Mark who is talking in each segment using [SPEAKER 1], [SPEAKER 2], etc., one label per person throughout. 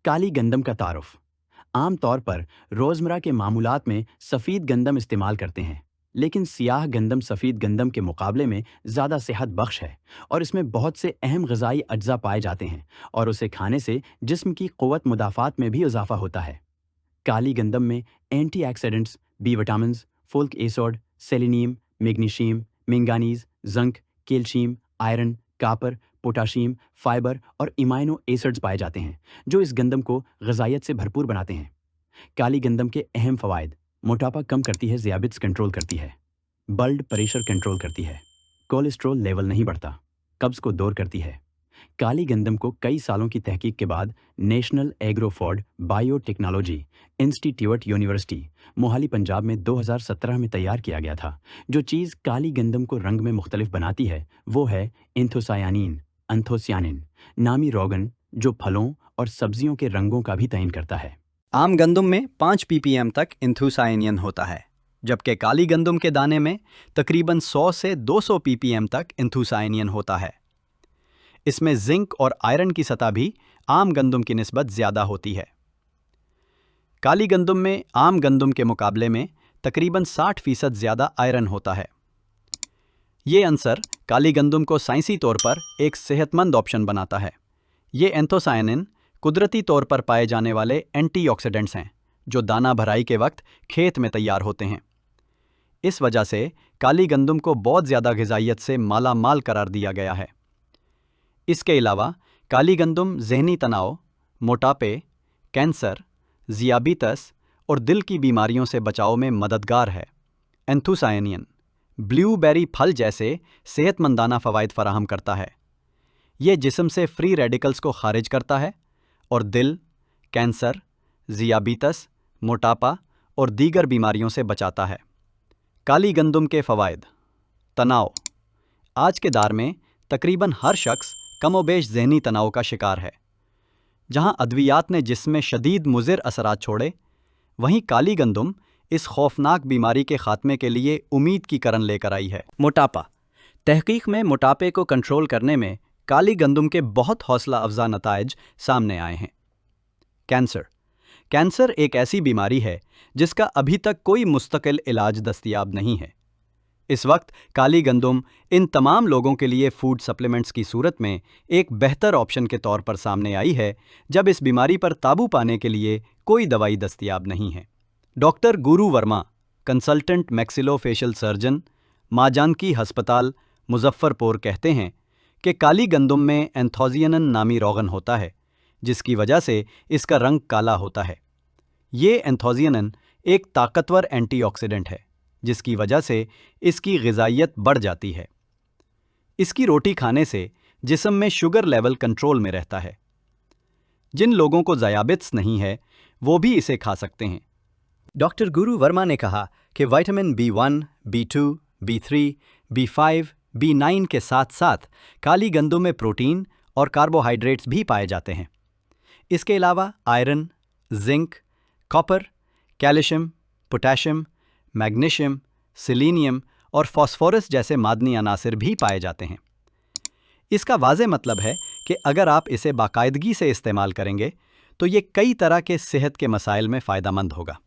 [SPEAKER 1] काली गंदम का तारुफ। आम तौर पर रोज़मर्रा के मामूलात में सफ़ेद गंदम इस्तेमाल करते हैं, लेकिन सियाह गंदम सफ़ेद गंदम के मुकाबले में ज़्यादा सेहत बख्श है और इसमें बहुत से अहम ग़िज़ाई अज्जा पाए जाते हैं और उसे खाने से जिस्म की क़ुव्वत मुदाफ़ात में भी इजाफ़ा होता है। काली गंदम में antioxidants, B vitamins, folic acid, selenium, magnesium, manganese, zinc, calcium, iron, copper, potassium, fibre और इमाइनो एसिड्स पाए जाते हैं, जो इस गंदम को ग़िज़ाइयत से भरपूर बनाते हैं। काली गंदम के अहम फ़वाइद: मोटापा कम करती है, ज़ियाबित्स कंट्रोल करती है, ब्लड प्रेशर कंट्रोल करती है, कोलेस्ट्रॉल लेवल नहीं बढ़ता, कब्ज़ को दूर करती है। काली गंदम को कई सालों की तहकीक के बाद national agro food biotechnology institute university Mohali Punjab में 2017 में तैयार किया गया था। जो चीज़ काली गंदम को रंग में मुख्तलिफ बनाती है वो है एंथोसायानिन नामी रोगन, जो फलों और सब्जियों के रंगों का भी तयन करता है।
[SPEAKER 2] आम गंदम में 5 ppm तक एंथोसायानिन होता है, जबकि काली गंदम के दाने में तकरीबन 100 से 200 ppm तक एंथोसायानिन होता है। इसमें जिंक और आयरन की सतह भी आम गंदम की निस्बत ज़्यादा होती है। काली गंदम में आम गंदम के मुकाबले में तकरीबन 60% ज़्यादा आयरन होता है। ये अंसर काली गंदम को साइंसी तौर पर एक सेहतमंद ऑप्शन बनाता है। ये एंथोसायानिन कुदरती तौर पर पाए जाने वाले एंटीऑक्सीडेंट्स हैं, जो दाना भराई के वक्त खेत में तैयार होते हैं। इस वजह से काली गंदम को बहुत ज़्यादा ग़िज़ाइयत से माला माल करार दिया गया है। इसके अलावा काली गंदम ज़हनी तनाव, मोटापे, कैंसर, ज़ियाबितस और दिल की बीमारियों से बचाव में मददगार है। एंथोसायानिन ब्लूबेरी फल जैसे सेहतमंदाना फ़वाइद फराहम करता है। ये जिस्म से फ्री रेडिकल्स को खारिज करता है और दिल, कैंसर, ज़ियाबितस, मोटापा और दीगर बीमारियों से बचाता है। काली गंदम के फ़वाइद: तनाव। आज के दौर में तकरीबन हर शख्स कमोबेश ज़हनी तनाव का शिकार है। जहां अद्वियात ने जिस्म में शदीद मुज़िर असरात छोड़े, वहीं काली गंदम इस खौफनाक बीमारी के खात्मे के लिए उम्मीद की किरण लेकर आई है। मोटापा। तहकीक में मोटापे को कंट्रोल करने में काली गंदम के बहुत हौसला अफजा नताइज सामने आए हैं। कैंसर। कैंसर एक ऐसी बीमारी है जिसका अभी तक कोई मुस्तकिल इलाज दस्तयाब नहीं है। इस वक्त काली गंदम इन तमाम लोगों के लिए फूड सप्लीमेंट्स की सूरत में एक बेहतर ऑप्शन के तौर पर सामने आई है, जब इस बीमारी पर काबू पाने के लिए कोई दवाई दस्तयाब नहीं है। डॉक्टर गुरु वर्मा, कंसल्टेंट मैक्सिलोफेशियल सर्जन, माँ जानकी अस्पताल, मुजफ्फरपुर, कहते हैं कि काली गंदम में एंथोसायानिन नामी रोगन होता है, जिसकी वजह से इसका रंग काला होता है। ये एंथोसायानिन एक ताकतवर एंटीऑक्सीडेंट है, जिसकी वजह से इसकी ग़िज़ाइयत बढ़ जाती है। इसकी रोटी खाने से जिस्म में शुगर लेवल कंट्रोल में रहता है। जिन लोगों को ज़ियाबित्स नहीं है, वो भी इसे खा सकते हैं। डॉक्टर गुरु वर्मा ने कहा कि vitamin B1, B2, B3, B5, B9 के साथ साथ काली गंदम में प्रोटीन और कार्बोहाइड्रेट्स भी पाए जाते हैं। इसके अलावा iron, zinc, copper, calcium, potassium, magnesium, selenium और फास्फोरस जैसे मादनी अनासिर भी पाए जाते हैं। इसका वाज़े मतलब है कि अगर आप इसे बाकायदगी से इस्तेमाल करेंगे तो ये कई तरह के सेहत के मसाइल में फ़ायदेमंद होगा।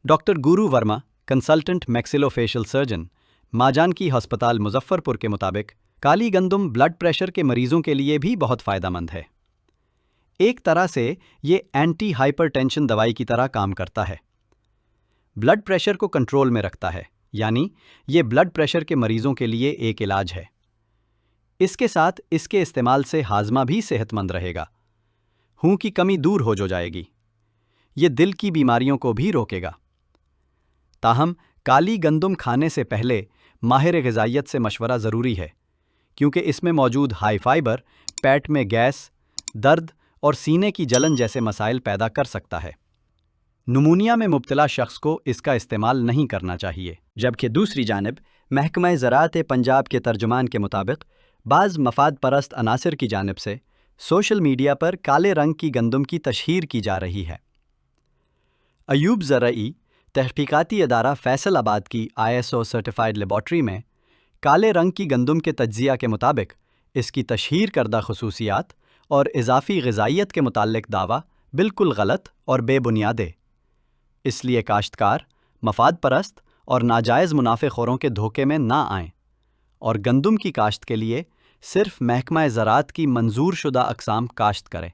[SPEAKER 2] डॉक्टर गुरु वर्मा, कंसल्टेंट मैक्सिलोफेशियल सर्जन, माँ जानकी अस्पताल, मुजफ्फरपुर, के मुताबिक काली गंदम ब्लड प्रेशर के मरीजों के लिए भी बहुत फ़ायदेमंद है। एक तरह से ये एंटी हाइपरटेंशन दवाई की तरह काम करता है। ब्लड प्रेशर को कंट्रोल में रखता है, यानी ये ब्लड प्रेशर के मरीजों के लिए एक इलाज है। इसके साथ इसके इस्तेमाल से हाजमा भी सेहतमंद रहेगा, खून की कमी दूर हो जाएगी। ये दिल की बीमारियों को भी रोकेगा। ताहम काली गंदम खाने से पहले माहिर ग़िज़ाइयत से मशवरा ज़रूरी है, क्योंकि इसमें मौजूद हाई फाइबर पेट में गैस, दर्द और सीने की जलन जैसे मसाइल पैदा कर सकता है। नुमोनिया में मुब्तला शख्स को इसका इस्तेमाल नहीं करना चाहिए। जबकि दूसरी जानिब महकमा ज़राअत पंजाब के तर्जुमान के मुताबिक बाज़ मफाद परस्त अनासिर की जानिब से सोशल मीडिया पर काले रंग की गंदम की तशहीर की जा रही है। अयूब ज़रई तहक़ीक़ाती अदारा फैसलाबाद की ISO सर्टिफाइड लेबॉर्ट्री में काले रंग की गंदम के तज्ज़िया के मुताबिक इसकी तशहीर करदा खसूसियात और इजाफी ग़िज़ाइयत के मुताल्लिक दावा बिल्कुल गलत और बेबुनियाद है। इसलिए काश्तकार मफाद परस्त और नाजायज़ मुनाफ़ेखोरों के धोखे में ना आएं और गंदम की काश्त के लिए सिर्फ महकमा ज़राअत की मंजूर शुदा अक़साम काश्त करें।